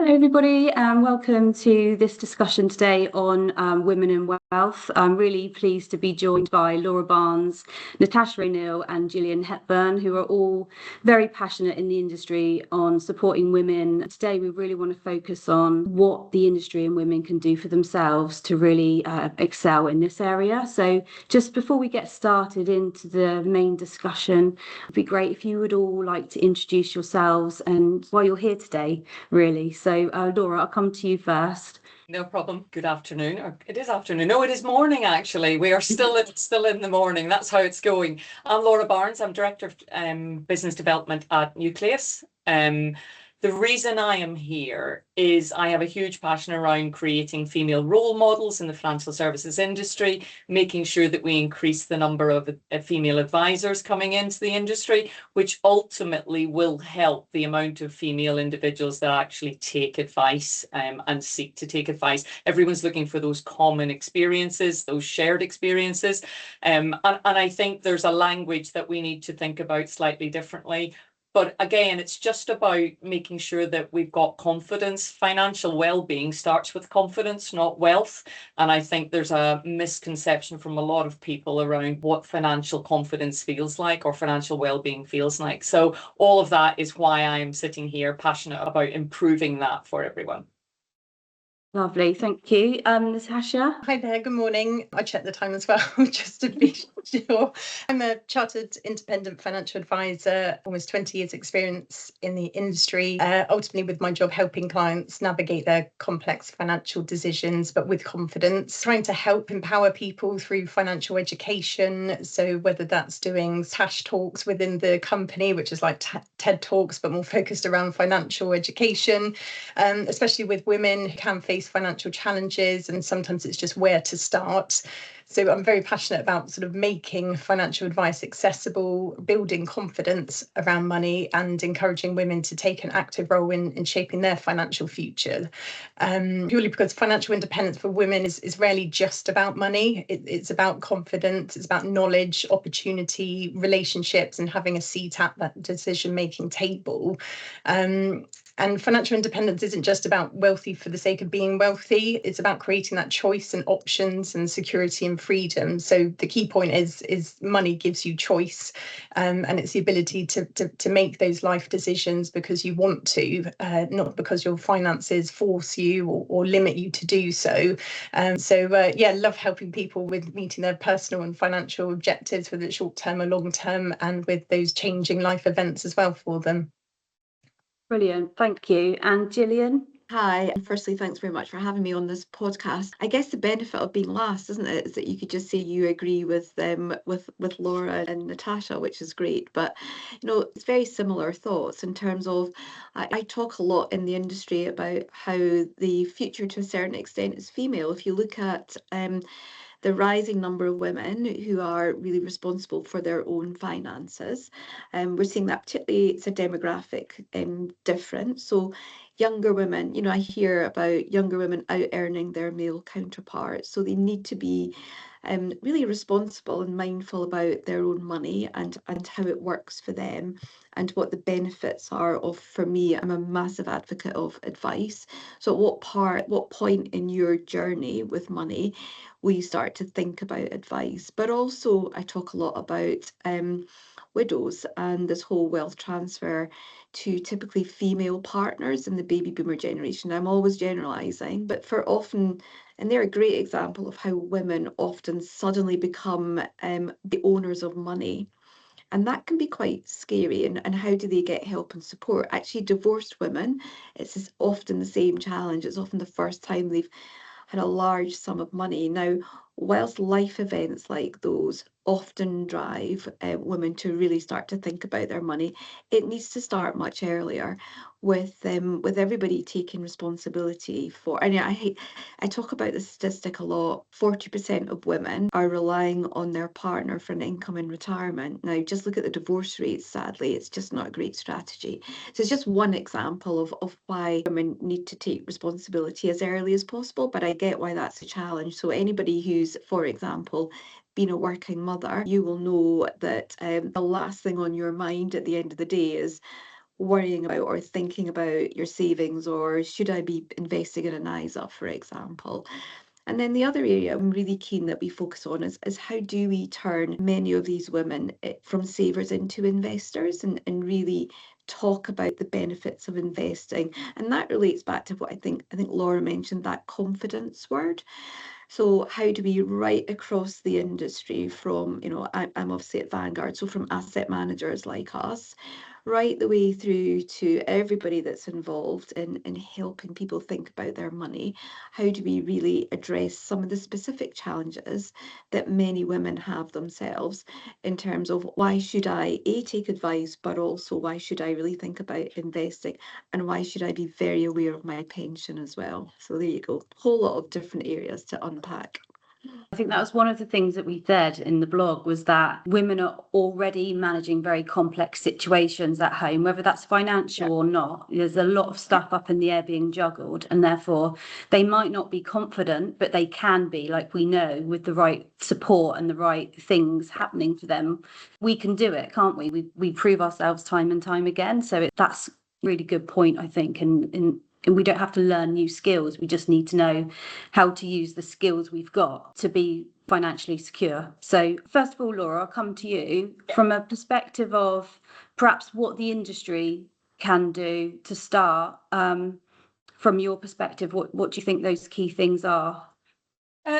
Hello, everybody, and welcome to this discussion today on women and wealth. I'm really pleased to be joined by Laura Barnes, Natasha O'Neill, and Gillian Hepburn, who are all very passionate in the industry on supporting women. Today, we really want to focus on what the industry and women can do for themselves to really excel in this area. So, just before we get started into the main discussion, it'd be great if you would all like to introduce yourselves and why you're here today, really. So, Laura, I'll come to you first. No problem. Good afternoon. Or it is afternoon. No, it is morning, actually. We are still in the morning. That's how it's going. I'm Laura Barnes. I'm Director of Business Development at Nucleus. The reason I am here is I have a huge passion around creating female role models in the financial services industry, making sure that we increase the number of female advisors coming into the industry, which ultimately will help the amount of female individuals that actually take advice and seek to take advice. Everyone's looking for those common experiences, those shared experiences. And I think there's a language that we need to think about slightly differently. But again, it's just about making sure that we've got confidence. Financial well-being starts with confidence, not wealth. And I think there's a misconception from a lot of people around what financial confidence feels like or financial well-being feels like. So all of that is why I am sitting here passionate about improving that for everyone. Lovely, thank you. Natasha? Hi there, good morning. I checked the time as well, just to be sure. I'm a chartered independent financial advisor, almost 20 years experience in the industry, ultimately with my job helping clients navigate their complex financial decisions, but with confidence, trying to help empower people through financial education. So whether that's doing TASH talks within the company, which is like TED Talks, but more focused around financial education, especially with women who can face financial challenges, and sometimes it's just where to start. So I'm very passionate about sort of making financial advice accessible, building confidence around money, and encouraging women to take an active role in shaping their financial future. Purely because financial independence for women is rarely just about money. It's about confidence, it's about knowledge, opportunity, relationships, and having a seat at that decision-making table. And financial independence isn't just about wealthy for the sake of being wealthy. It's about creating that choice and options and security and freedom. So the key point is money gives you choice, and it's the ability to make those life decisions because you want to, not because your finances force you or limit you to do so. Love helping people with meeting their personal and financial objectives, whether it's short term or long term, and with those changing life events as well for them. Brilliant, thank you. And Gillian? Hi, and firstly, thanks very much for having me on this podcast. I guess the benefit of being last, isn't it, is that you could just say you agree with Laura and Natasha, which is great. But it's very similar thoughts in terms of I talk a lot in the industry about how the future to a certain extent is female. If you look at the rising number of women who are really responsible for their own finances. We're seeing that particularly it's a demographic difference. So younger women, I hear about younger women out earning their male counterparts. So they need to be really responsible and mindful about their own money and how it works for them and what the benefits are of. For me, I'm a massive advocate of advice. So at what point in your journey with money will you start to think about advice? But also I talk a lot about widows and this whole wealth transfer to typically female partners in the baby boomer generation. I'm always generalizing, but and they're a great example of how women often suddenly become the owners of money. And that can be quite scary. And how do they get help and support? Actually, divorced women, it's often the same challenge. It's often the first time they've had a large sum of money. Now, whilst life events like those often drive women to really start to think about their money, it needs to start much earlier with everybody taking responsibility for. And I talk about the statistic a lot. 40% of women are relying on their partner for an income in retirement. Now, just look at the divorce rates. Sadly, it's just not a great strategy. So it's just one example of why women need to take responsibility as early as possible. But I get why that's a challenge. So anybody who's, for example, been a working mother, you will know that the last thing on your mind at the end of the day is, worrying about or thinking about your savings, or should I be investing in an ISA, for example. And then the other area I'm really keen that we focus on is how do we turn many of these women from savers into investors, and really talk about the benefits of investing. And that relates back to what I think Laura mentioned, that confidence word. So how do we, right across the industry, from, I'm obviously at Vanguard, so from asset managers like us, right the way through to everybody that's involved in helping people think about their money, how do we really address some of the specific challenges that many women have themselves, in terms of why should I take advice, but also why should I really think about investing, and why should I be very aware of my pension as well. So there you go, whole lot of different areas to unpack. I think that was one of the things that we said in the blog, was that women are already managing very complex situations at home, whether that's financial or not. There's a lot of stuff up in the air being juggled, and therefore they might not be confident, but they can be, like we know, with the right support and the right things happening for them. We can do it, can't we? We prove ourselves time and time again. So that's a really good point, I think, and we don't have to learn new skills. We just need to know how to use the skills we've got to be financially secure. So first of all, Laura, I'll come to you from a perspective of perhaps what the industry can do to start. From your perspective, what do you think those key things are?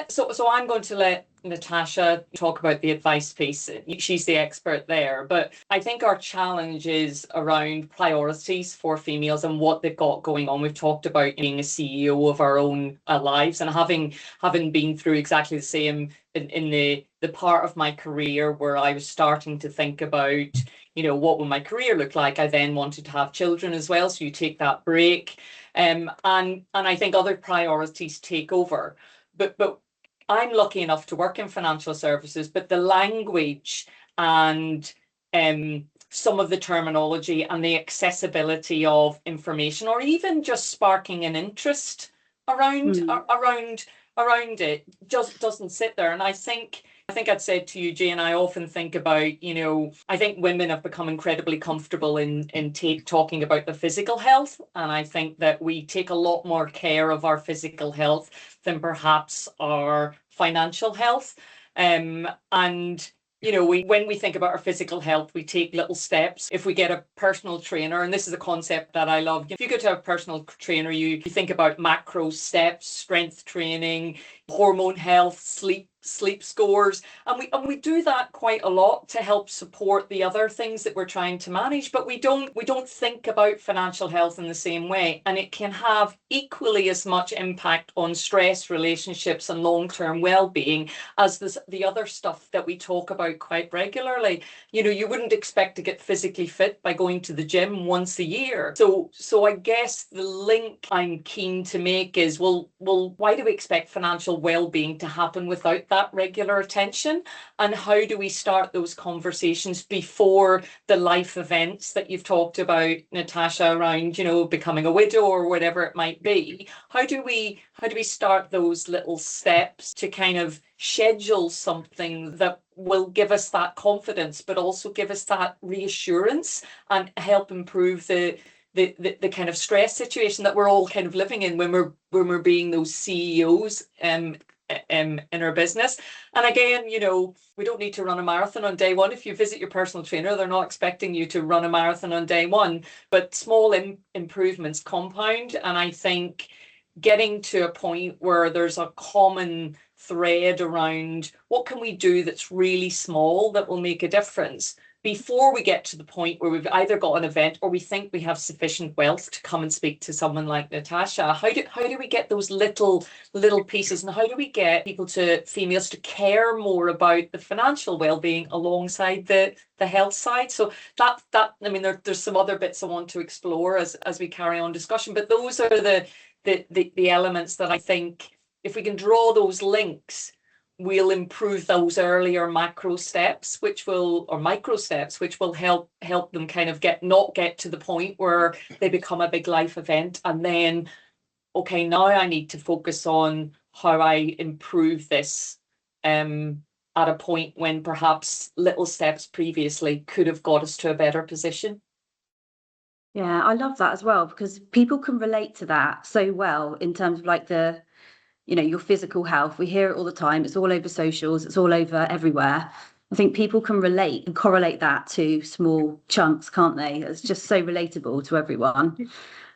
So I'm going to let Natasha talk about the advice piece. She's the expert there. But I think our challenge is around priorities for females and what they've got going on. We've talked about being a CEO of our own lives, and having been through exactly the same in the part of my career where I was starting to think about, what will my career look like? I then wanted to have children as well. So you take that break. And I think other priorities take over. But I'm lucky enough to work in financial services, but the language and some of the terminology and the accessibility of information, or even just sparking an interest around it, just doesn't sit there. And I think I'd said to you, Jayne, I often think about, I think women have become incredibly comfortable in talking about their physical health. And I think that we take a lot more care of our physical health than perhaps our financial health. And when we think about our physical health, we take little steps. If we get a personal trainer, and this is a concept that I love, if you go to a personal trainer, you think about macro steps, strength training, hormone health, sleep scores, and we do that quite a lot to help support the other things that we're trying to manage, but we don't think about financial health in the same way, and it can have equally as much impact on stress, relationships, and long-term well-being as the other stuff that we talk about quite regularly. You wouldn't expect to get physically fit by going to the gym once a year. So I guess the link I'm keen to make is, well, why do we expect financial well-being to happen without that regular attention? And how do we start those conversations before the life events that you've talked about, Natasha, around, becoming a widow or whatever it might be? How do we start those little steps to kind of schedule something that will give us that confidence, but also give us that reassurance and help improve the kind of stress situation that we're all kind of living in when we're being those CEOs in our business. And again, we don't need to run a marathon on day one. If you visit your personal trainer, they're not expecting you to run a marathon on day one, but small improvements compound. And I think getting to a point where there's a common thread around what can we do that's really small that will make a difference before we get to the point where we've either got an event or we think we have sufficient wealth to come and speak to someone like Natasha. How do we get those little pieces, and how do we get females to care more about the financial well-being alongside the health side? So that I mean, there's some other bits I want to explore as we carry on discussion, but those are the elements that I think, if we can draw those links, we'll improve those earlier micro steps, which will help them kind of not get to the point where they become a big life event. And then, okay, now I need to focus on how I improve this at a point when perhaps little steps previously could have got us to a better position. Yeah, I love that as well, because people can relate to that so well in terms of like your physical health. We hear it all the time. It's all over socials. It's all over everywhere. I think people can relate and correlate that to small chunks, can't they? It's just so relatable to everyone.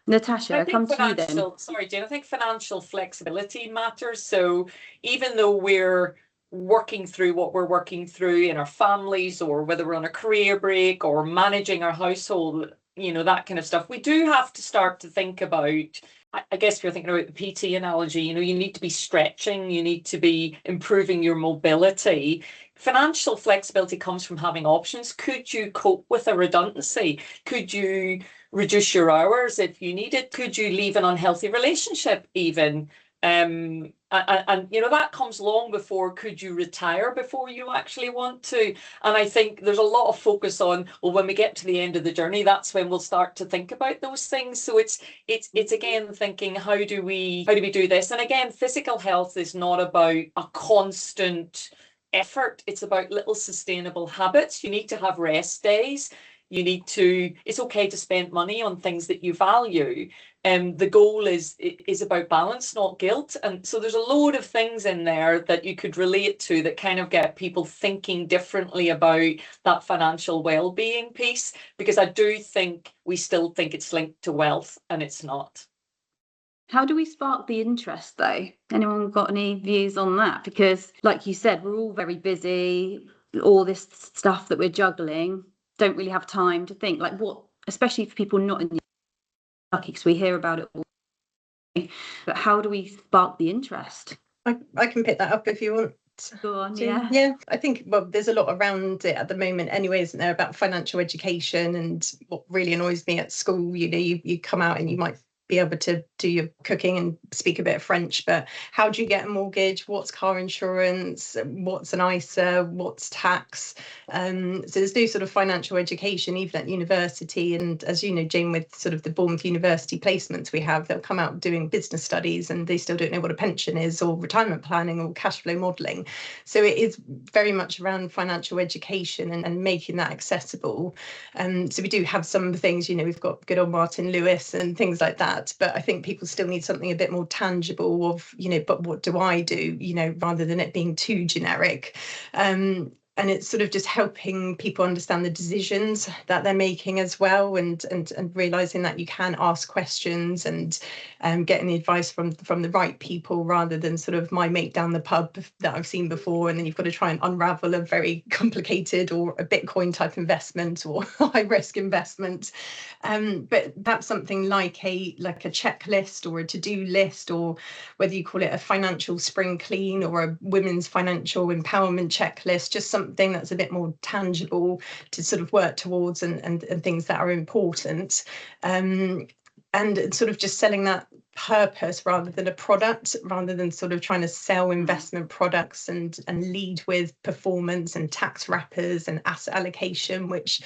Natasha, I come think to you then. sorry, Jane, I think financial flexibility matters. So even though we're working through what we're working through in our families, or whether we're on a career break or managing our household, that kind of stuff, we do have to start to think about, I guess if you're thinking about the PT analogy, you need to be stretching, you need to be improving your mobility. Financial flexibility comes from having options. Could you cope with a redundancy? Could you reduce your hours if you need it? Could you leave an unhealthy relationship even? And that comes long before could you retire before you actually want to. And I think there's a lot of focus on, well, when we get to the end of the journey, that's when we'll start to think about those things. So it's again thinking, how do we do this? And again, physical health is not about a constant effort. It's about little sustainable habits. You need to have rest days. It's okay to spend money on things that you value. The goal is about balance, not guilt. And so there's a load of things in there that you could relate to that kind of get people thinking differently about that financial well-being piece, because I do think we still think it's linked to wealth, and it's not. How do we spark the interest though? Anyone got any views on that? Because like you said, we're all very busy, all this stuff that we're juggling, don't really have time to think, like what, especially for people not in the lucky, because we hear about it all. But how do we spark the interest? I can pick that up if you want. Go on, yeah. I think, well, there's a lot around it at the moment anyway, isn't there, about financial education. And what really annoys me at school, you come out and you might be able to do your cooking and speak a bit of French, but how do you get a mortgage? What's car insurance? What's an ISA? What's tax? So there's no sort of financial education even at university. And as you know, Jane, with sort of the Bournemouth University placements we have, they'll come out doing business studies and they still don't know what a pension is, or retirement planning, or cash flow modelling. So it is very much around financial education and making that accessible. So we do have some things, we've got good old Martin Lewis and things like that. But I think people still need something a bit more tangible of, but what do I do, rather than it being too generic. And it's sort of just helping people understand the decisions that they're making as well, and realizing that you can ask questions and getting the advice from the right people, rather than sort of my mate down the pub that I've seen before, and then you've got to try and unravel a very complicated or a Bitcoin type investment or high risk investment. But that's something like a checklist or a to-do list, or whether you call it a financial spring clean or a women's financial empowerment checklist, just something that's a bit more tangible to sort of work towards, and things that are important. And sort of just selling that purpose rather than a product, rather than sort of trying to sell investment products and lead with performance and tax wrappers and asset allocation, which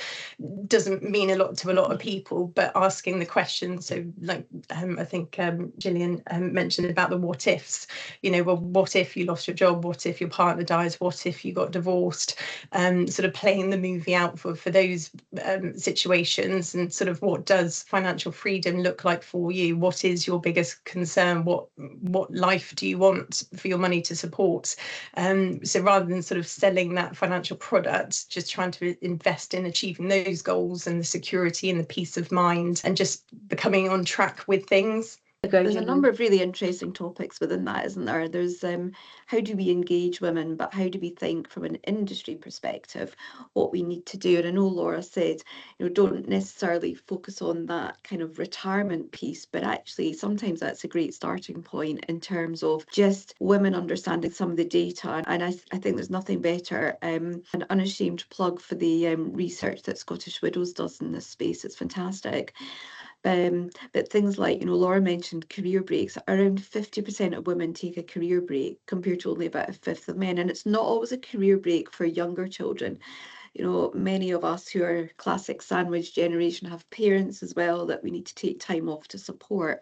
doesn't mean a lot to a lot of people. But asking the questions, so like I think Gillian mentioned about the what ifs, well, what if you lost your job? What if your partner dies? What if you got divorced? Sort of playing the movie out for those situations, and sort of what does financial freedom look like for you? What is your biggest concern? What life do you want for your money to support? So rather than sort of selling that financial product, just trying to invest in achieving those goals and the security and the peace of mind, and just becoming on track with things. There's a number of really interesting topics within that, isn't there? There's how do we engage women, but how do we think from an industry perspective what we need to do? And I know Laura said, don't necessarily focus on that kind of retirement piece, but actually sometimes that's a great starting point in terms of just women understanding some of the data. And I think there's nothing better, an unashamed plug for the research that Scottish Widows does in this space. It's fantastic. But things like, Laura mentioned career breaks. Around 50% of women take a career break, compared to only about a fifth of men. And it's not always a career break for younger children. Many of us who are classic sandwich generation have parents as well that we need to take time off to support.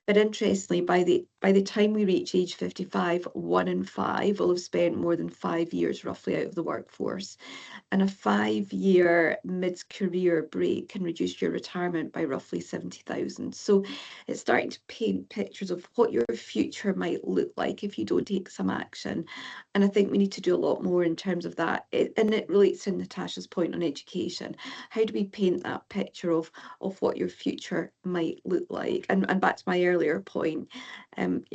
But interestingly, by the by the time we reach age 55, 1 in 5 will have spent more than 5 years roughly out of the workforce. And a 5-year mid-career break can reduce your retirement by roughly 70,000. So it's starting to paint pictures of what your future might look like if you don't take some action. And I think we need to do a lot more in terms of that. And it relates to Natasha's point on education. How do we paint that picture of what your future might look like? And back to my earlier point,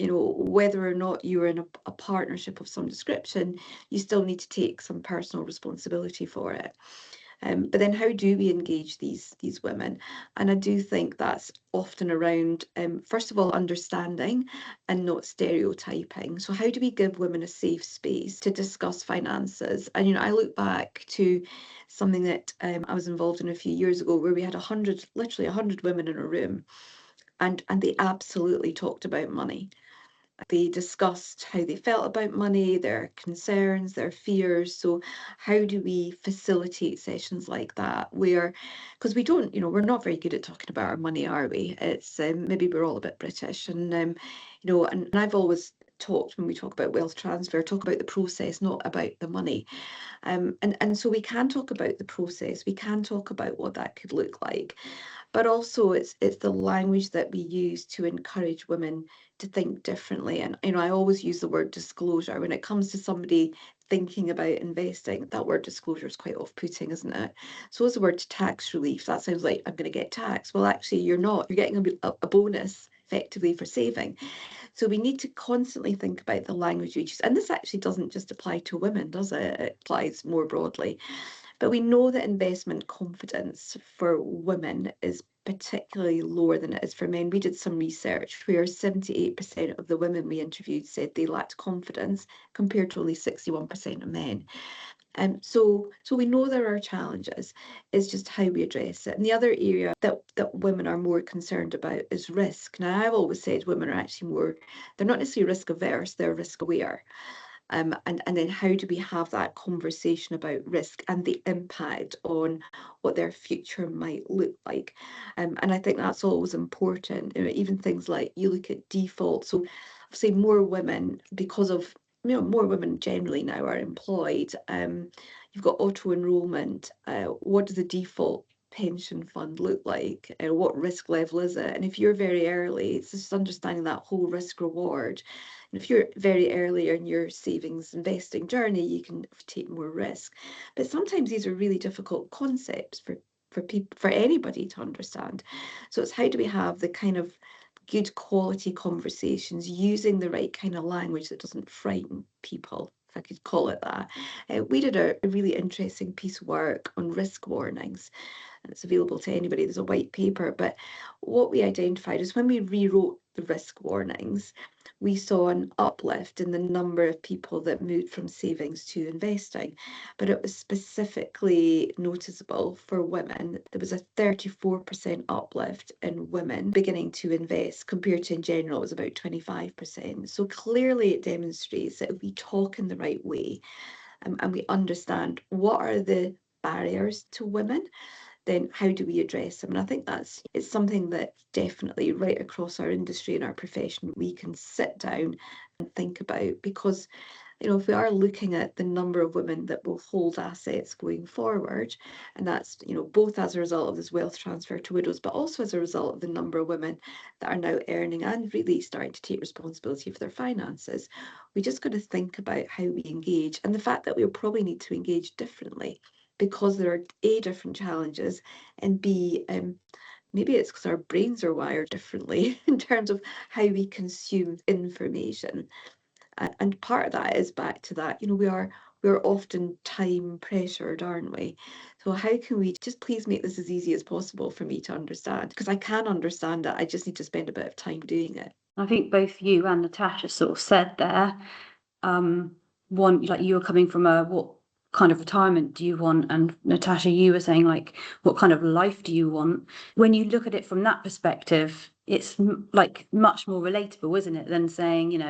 whether or not you're in a partnership of some description, you still need to take some personal responsibility for it. But then how do we engage these women? And I do think that's often around, first of all, understanding and not stereotyping. So how do we give women a safe space to discuss finances? And, I look back to something that I was involved in a few years ago where we had literally 100 women in a room, and they absolutely talked about money. They discussed how they felt about money, their concerns, their fears. So how do we facilitate sessions like that where, because we don't, we're not very good at talking about our money, are we? It's maybe we're all a bit British, and and I've always talked, when we talk about wealth transfer, talk about the process, not about the money. And so we can talk about the process, we can talk about what that could look like, but also it's the language that we use to encourage women to think differently. And I always use the word disclosure when it comes to somebody thinking about investing. That word disclosure is quite off-putting, isn't it? So as the word tax relief, that sounds like I'm going to get taxed. Well, actually you're not. You're getting a bonus effectively for saving. So we need to constantly think about the language we use. And this actually doesn't just apply to women, does it? It applies more broadly. But we know that investment confidence for women is particularly lower than it is for men. We did some research where 78% of the women we interviewed said they lacked confidence, compared to only 61% of men. So we know there are challenges. It's just how we address it. And the other area that women are more concerned about is risk. Now, I've always said women are actually they're not necessarily risk averse, they're risk aware. And then how do we have that conversation about risk and the impact on what their future might look like? And I think that's always important. Even things like, you look at default. So obviously more women, because of more women generally now are employed. You've got auto enrollment. What does the default pension fund look like? What risk level is it? And if you're very early, it's just understanding that whole risk reward. And if you're very early in your savings investing journey, you can take more risk. But sometimes these are really difficult concepts for people, for anybody to understand. So it's how do we have the kind of good quality conversations using the right kind of language that doesn't frighten people, if I could call it that. We did a really interesting piece of work on risk warnings, and it's available to anybody. There's a white paper, but what we identified is when we rewrote the risk warnings, we saw an uplift in the number of people that moved from savings to investing, but it was specifically noticeable for women. There was a 34% uplift in women beginning to invest, compared to in general it was about 25%. So clearly it demonstrates that if we talk in the right way, and we understand what are the barriers to women, then how do we address them? And I think it's something that definitely right across our industry and our profession we can sit down and think about, because if we are looking at the number of women that will hold assets going forward, and that's both as a result of this wealth transfer to widows, but also as a result of the number of women that are now earning and really starting to take responsibility for their finances, we just got to think about how we engage, and the fact that we'll probably need to engage differently, because there are A, different challenges, and B, maybe it's because our brains are wired differently in terms of how we consume information. And part of that is back to that, we're often time pressured, aren't we? So how can we just please make this as easy as possible for me to understand? Because I can understand it, I just need to spend a bit of time doing it. I think both you and Natasha sort of said there, one, like you were coming from what kind of retirement do you want? And Natasha, you were saying like, what kind of life do you want? When you look at it from that perspective, it's like much more relatable, isn't it, than saying,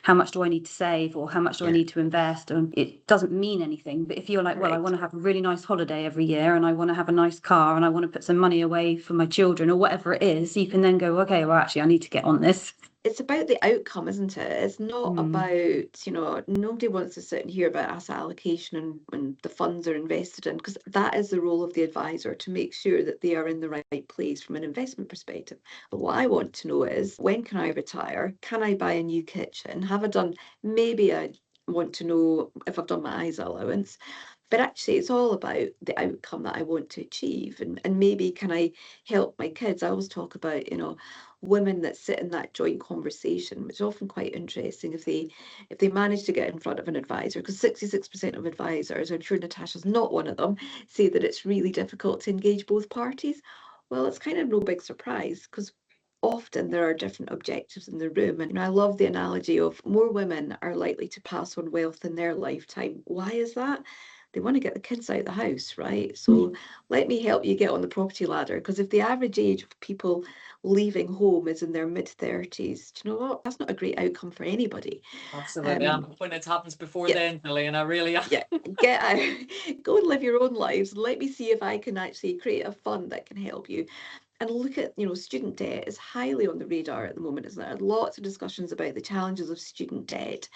how much do I need to save, or how much do I need to invest? And it doesn't mean anything. But if you're like, well, I want to have a really nice holiday every year, and I want to have a nice car, and I want to put some money away for my children, or whatever it is, you can then go, okay, well, actually, I need to get on this. it's about the outcome, isn't it? It's not about, nobody wants to sit and hear about asset allocation and the funds are invested in, because that is the role of the advisor, to make sure that they are in the right place from an investment perspective. But what I want to know is, when can I retire? Can I buy a new kitchen? Have I done, maybe I want to know if I've done my ISA allowance. But actually, it's all about the outcome that I want to achieve. And maybe can I help my kids? I always talk about, women that sit in that joint conversation, which is often quite interesting if they manage to get in front of an advisor, because 66% of advisors, I'm sure Natasha's not one of them, say that it's really difficult to engage both parties. Well, it's kind of no big surprise, because often there are different objectives in the room. And I love the analogy of more women are likely to pass on wealth in their lifetime. Why is that? They want to get the kids out of the house, right? So let me help you get on the property ladder, because if the average age of people leaving home is in their mid-30s, do you know what? That's not a great outcome for anybody. Absolutely. I'm hoping it happens before then, Gillian. I really am. Yeah, get out, go and live your own lives. Let me see if I can actually create a fund that can help you. And look at, student debt is highly on the radar at the moment, isn't there? Lots of discussions about the challenges of student debt.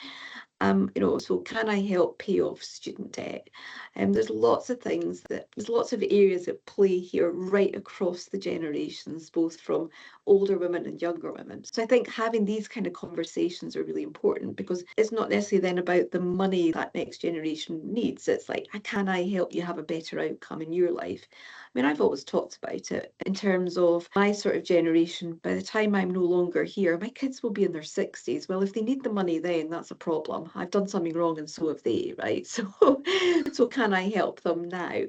So can I help pay off student debt? There's lots of there's lots of areas at play here right across the generations, both from older women and younger women. So I think having these kind of conversations are really important, because it's not necessarily then about the money that next generation needs. It's like, can I help you have a better outcome in your life? I mean, I've always talked about it in terms of my sort of generation. By the time I'm no longer here, my kids will be in their 60s. Well, if they need the money then, that's a problem. I've done something wrong and so have they, right? So can I help them now?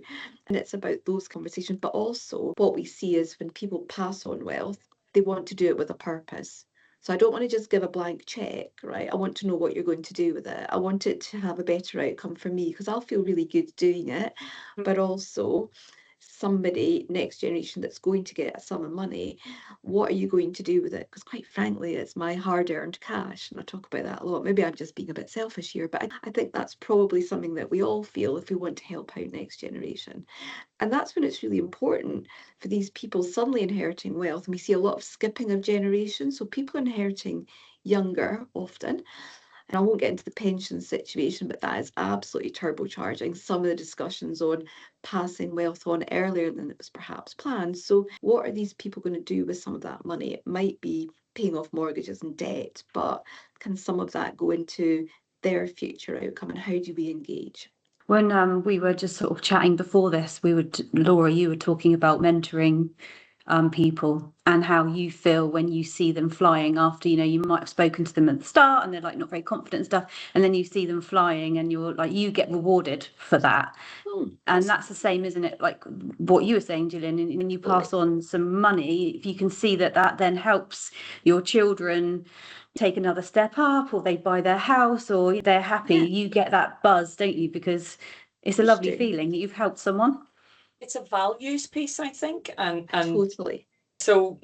And it's about those conversations. But also what we see is when people pass on wealth, they want to do it with a purpose. So I don't want to just give a blank check, right? I want to know what you're going to do with it. I want it to have a better outcome for me, because I'll feel really good doing it. But also, somebody next generation that's going to get a sum of money, what are you going to do with it? Because quite frankly, it's my hard-earned cash, and I talk about that a lot. Maybe I'm just being a bit selfish here, but I think that's probably something that we all feel if we want to help out next generation. And that's when it's really important for these people suddenly inheriting wealth. And we see a lot of skipping of generations, so people inheriting younger often. And I won't get into the pension situation, but that is absolutely turbocharging some of the discussions on passing wealth on earlier than it was perhaps planned. So what are these people going to do with some of that money? It might be paying off mortgages and debt, but can some of that go into their future outcome, and how do we engage? When we were just sort of chatting before this, Laura, you were talking about mentoring people and how you feel when you see them flying after, you might have spoken to them at the start and they're like not very confident and stuff, and then you see them flying and you're like, you get rewarded for that. And that's the same, isn't it? Like what you were saying, Gillian, and when you pass on some money, if you can see that then helps your children take another step up, or they buy their house, or they're happy, you get that buzz, don't you? Because it's a lovely feeling that you've helped someone. It's a values piece, I think. And totally. So,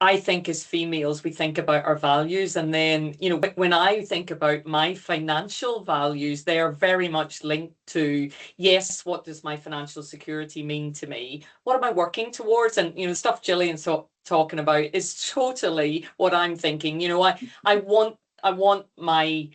I think as females, we think about our values. And then, when I think about my financial values, they are very much linked to, yes, what does my financial security mean to me? What am I working towards? And, stuff Gillian's talking about is totally what I'm thinking. I want my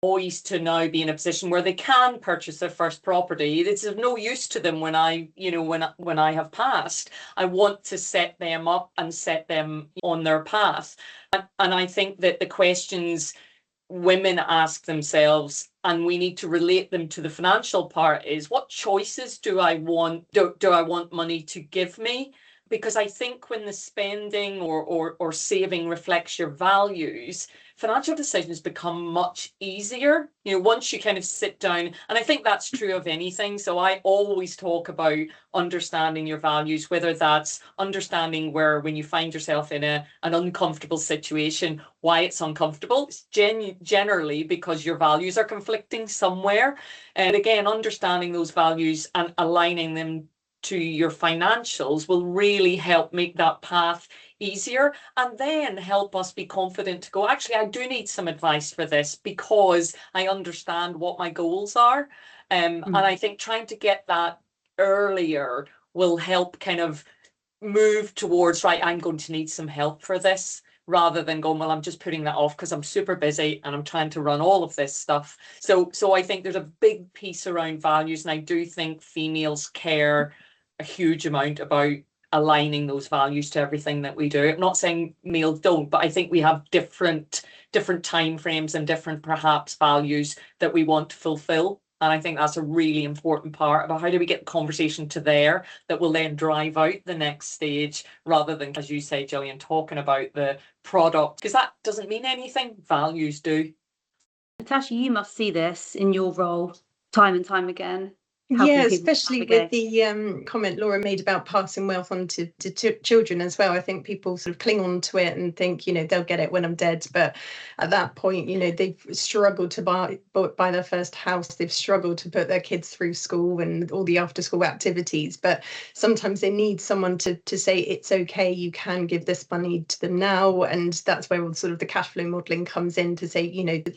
boys to now be in a position where they can purchase their first property. It's of no use to them when I have passed. I want to set them up and set them on their path. And I think that the questions women ask themselves, and we need to relate them to the financial part, is what choices do I want money to give me? Because I think when the spending or saving reflects your values, financial decisions become much easier, once you kind of sit down. And I think that's true of anything. So I always talk about understanding your values, whether that's understanding where, when you find yourself in an uncomfortable situation, why it's uncomfortable. It's generally because your values are conflicting somewhere. And again, understanding those values and aligning them to your financials will really help make that path easier, and then help us be confident to go, actually, I do need some advice for this because I understand what my goals are. And I think trying to get that earlier will help kind of move towards, right, I'm going to need some help for this, rather than going, well, I'm just putting that off because I'm super busy and I'm trying to run all of this stuff. So I think there's a big piece around values, and I do think females care a huge amount about aligning those values to everything that we do. I'm not saying males don't, but I think we have different time frames and different perhaps values that we want to fulfill. And I think that's a really important part about how do we get the conversation to there that will then drive out the next stage, rather than, as you say, Gillian, talking about the product, because that doesn't mean anything. Values do. Natasha, you must see this in your role time and time again. Yeah, especially with the comment Laura made about passing wealth on to children as well. I think people sort of cling on to it and think, they'll get it when I'm dead. But at that point, they've struggled to buy their first house. They've struggled to put their kids through school and all the after school activities. But sometimes they need someone to say it's okay, you can give this money to them now. And that's where all sort of the cash flow modelling comes in to say,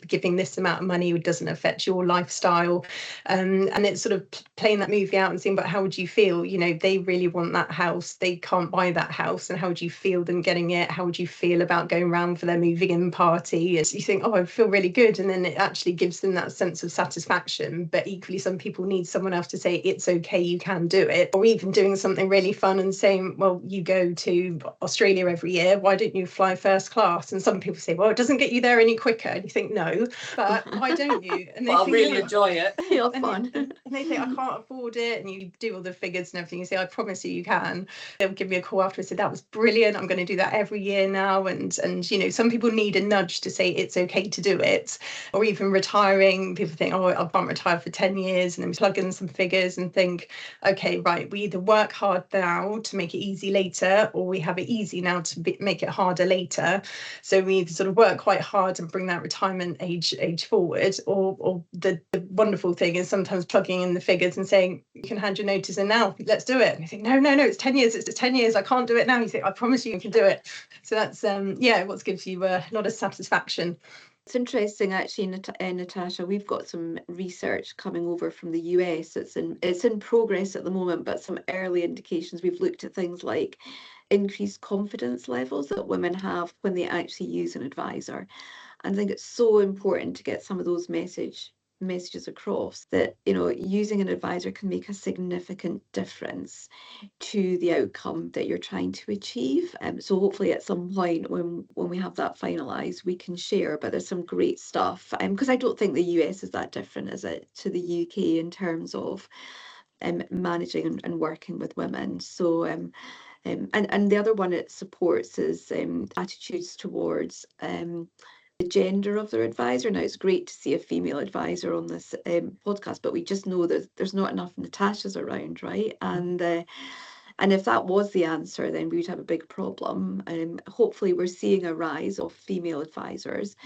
giving this amount of money doesn't affect your lifestyle. And it's sort of playing that movie out and seeing, but how would you feel? They really want that house. They can't buy that house. And how would you feel them getting it? How would you feel about going around for their moving in party? As you think, oh, I feel really good. And then it actually gives them that sense of satisfaction. But equally, some people need someone else to say, it's okay, you can do it. Or even doing something really fun and saying, well, you go to Australia every year. Why don't you fly first class? And some people say, well, it doesn't get you there any quicker. And you think, no, but why don't you? And they well, think, I'll really enjoy it. Feel fun. And they think, I can't afford it. And you do all the figures and everything. You say, I promise you can. They'll give me a call after and say, that was brilliant. I'm going to do that every year now. And some people need a nudge to say it's okay to do it. Or even retiring. People think, oh, I can't retire for 10 years. And then plug in some figures and think, okay, right, we either work hard now to make it easy later, or we have it easy now to make it harder later. So we either sort of work quite hard and bring that retirement age forward, or the wonderful thing is sometimes plugging in the figures and saying, you can hand your notice in now, let's do it. And you think, no, it's 10 years, it's 10 years, I can't do it now. You think, I promise you can do it. So that's, what gives you a lot of satisfaction. It's interesting, actually, Natasha. We've got some research coming over from the US. It's in progress at the moment, but some early indications. We've looked at things like increased confidence levels that women have when they actually use an advisor. And I think it's so important to get some of those messages across that using an advisor can make a significant difference to the outcome that you're trying to achieve. So hopefully at some point when we have that finalized, we can share. But there's some great stuff, because I don't think the US is that different, is it, to the UK in terms of managing and working with women. So and the other one it supports is attitudes towards the gender of their advisor. Now, it's great to see a female advisor on this podcast, but we just know that there's not enough Natashas around, right? And if that was the answer, then we would have a big problem. Hopefully, we're seeing a rise of female advisors.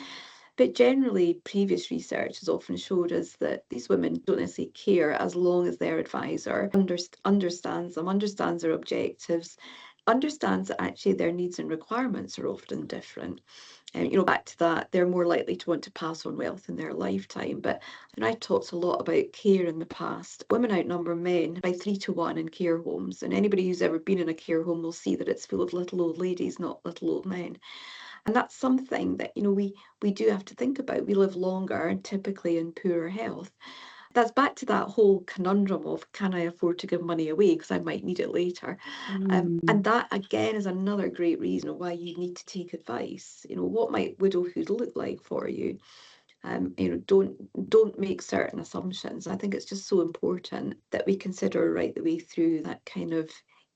But generally, previous research has often showed us that these women don't necessarily care as long as their advisor understands them, understands their objectives, understands that actually their needs and requirements are often different. Back to that, they're more likely to want to pass on wealth in their lifetime. But I talked a lot about care in the past. Women outnumber men by 3 to 1 in care homes. And anybody who's ever been in a care home will see that it's full of little old ladies, not little old men. And that's something that, we do have to think about. We live longer and typically in poorer health. That's back to that whole conundrum of, can I afford to give money away because I might need it later? And that, again, is another great reason why you need to take advice. What might widowhood look like for you? Don't make certain assumptions. I think it's just so important that we consider right the way through that kind of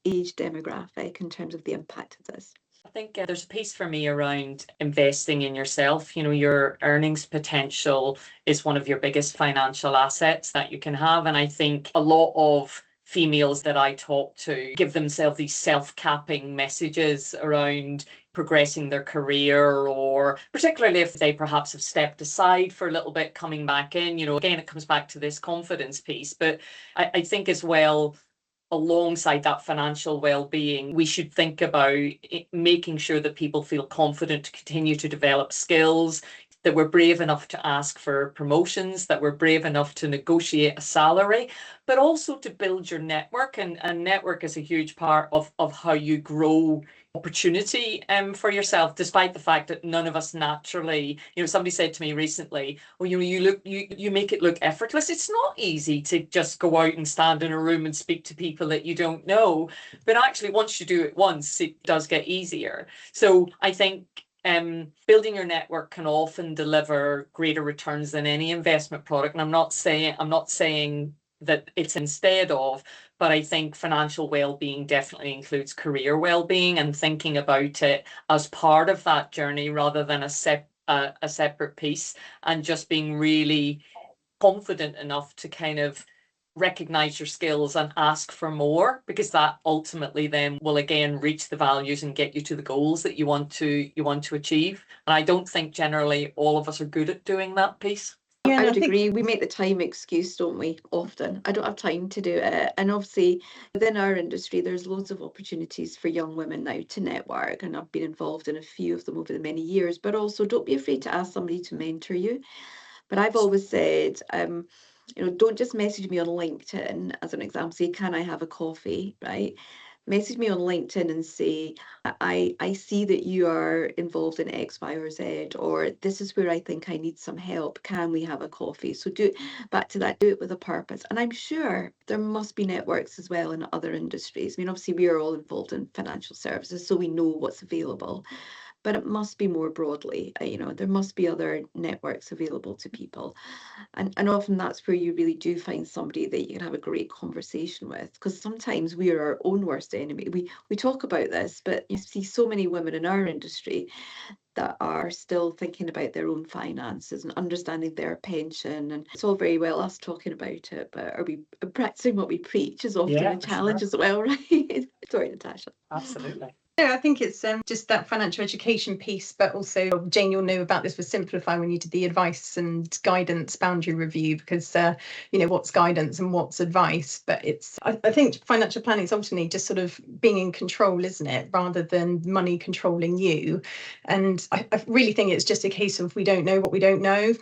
age demographic in terms of the impact of this. I think there's a piece for me around investing in yourself. Your earnings potential is one of your biggest financial assets that you can have. And I think a lot of females that I talk to give themselves these self-capping messages around progressing their career, or particularly if they perhaps have stepped aside for a little bit, coming back in. Again, it comes back to this confidence piece. But I think as well, alongside that financial well-being, we should think about making sure that people feel confident to continue to develop skills, that we're brave enough to ask for promotions, that we're brave enough to negotiate a salary, but also to build your network. And network is a huge part of how you grow opportunity for yourself, despite the fact that none of us naturally, somebody said to me recently, well, you make it look effortless. It's not easy to just go out and stand in a room and speak to people that you don't know, but actually once you do it once, it does get easier. So I think building your network can often deliver greater returns than any investment product. And I'm not saying that it's instead of, but I think financial well-being definitely includes career well-being, and thinking about it as part of that journey rather than a separate piece, and just being really confident enough to kind of recognize your skills and ask for more, because that ultimately then will again reach the values and get you to the goals that you want to achieve. And I don't think generally all of us are good at doing that piece. Yeah, I would agree. We make the time excuse, don't we? Often. I don't have time to do it. And obviously, within our industry, there's loads of opportunities for young women now to network. And I've been involved in a few of them over the many years. But also, don't be afraid to ask somebody to mentor you. But I've always said, don't just message me on LinkedIn, as an example, say, can I have a coffee, right? Message me on LinkedIn and say, I see that you are involved in X, Y, or Z, or this is where I think I need some help. Can we have a coffee? So do it with a purpose. And I'm sure there must be networks as well in other industries. I mean, obviously we are all involved in financial services, so we know what's available. But it must be more broadly, there must be other networks available to people. And often that's where you really do find somebody that you can have a great conversation with, because sometimes we are our own worst enemy. We talk about this, but you see so many women in our industry that are still thinking about their own finances and understanding their pension. And it's all very well us talking about it, but are we practicing what we preach is often a challenge as well, right? Sorry, Natasha. Absolutely. Yeah, I think it's just that financial education piece, but also, Jayne, you'll know about this with Simplify when you did the advice and guidance boundary review, because, what's guidance and what's advice. But I think financial planning is ultimately just sort of being in control, isn't it, rather than money controlling you. And I really think it's just a case of we don't know what we don't know.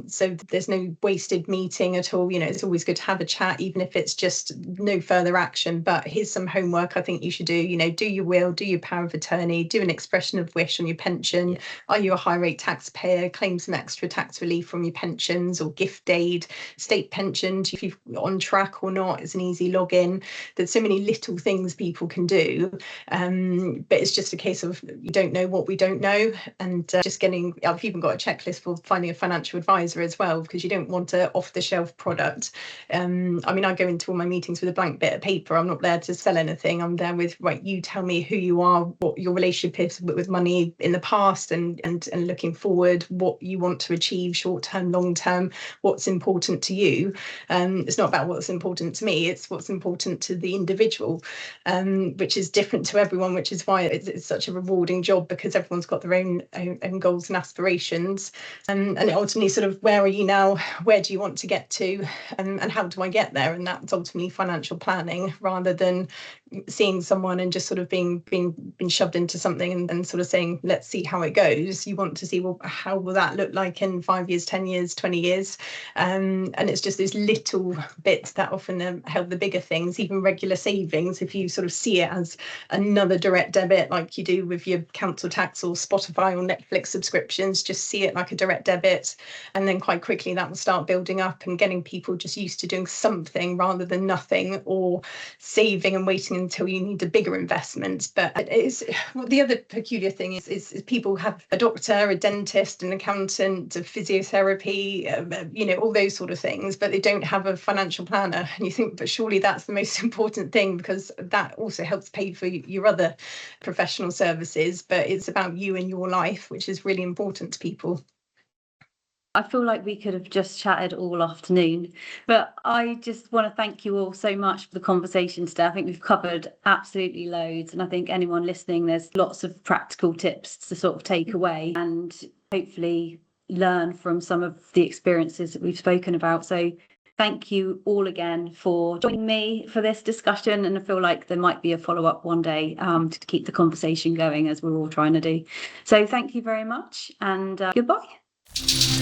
So there's no wasted meeting at all. It's always good to have a chat, even if it's just no further action. But here's some homework I think you should do. Do your will, do your power of attorney, do an expression of wish on your pension. Are you a high rate taxpayer? Claim some extra tax relief from your pensions or gift aid, state pensions, if you're on track or not. It's an easy login. There's so many little things people can do, but it's just a case of you don't know what we don't know, and I've even got a checklist for finding a financial advisor as well, because you don't want an off-the-shelf product. I go into all my meetings with a blank bit of paper. I'm not there to sell anything. I'm there with, right, you tell me who you are, what your relationship is with money in the past and looking forward, what you want to achieve short term, long term, what's important to you. It's not about what's important to me, it's what's important to the individual, which is different to everyone, which is why it's such a rewarding job, because everyone's got their own goals and aspirations, and ultimately sort of, where are you now, where do you want to get to, and how do I get there? And that's ultimately financial planning, rather than seeing someone and just sort of being shoved into something and sort of saying, let's see how it goes. You want to see, well, how will that look like in 5 years, 10 years, 20 years? And it's just those little bits that often help the bigger things. Even regular savings, if you sort of see it as another direct debit, like you do with your council tax or Spotify or Netflix subscriptions, just see it like a direct debit, and then quite quickly that will start building up and getting people just used to doing something rather than nothing, or saving and waiting until you need a bigger investment. But the other peculiar thing is people have a doctor, a dentist, an accountant, a physiotherapy, all those sort of things, but they don't have a financial planner. And you think, but surely that's the most important thing, because that also helps pay for your other professional services. But it's about you and your life, which is really important to people. I feel like we could have just chatted all afternoon, but I just want to thank you all so much for the conversation today. I think we've covered absolutely loads, and I think anyone listening, there's lots of practical tips to sort of take away and hopefully learn from some of the experiences that we've spoken about. So thank you all again for joining me for this discussion, and I feel like there might be a follow-up one day to keep the conversation going, as we're all trying to do. So thank you very much, and goodbye. you.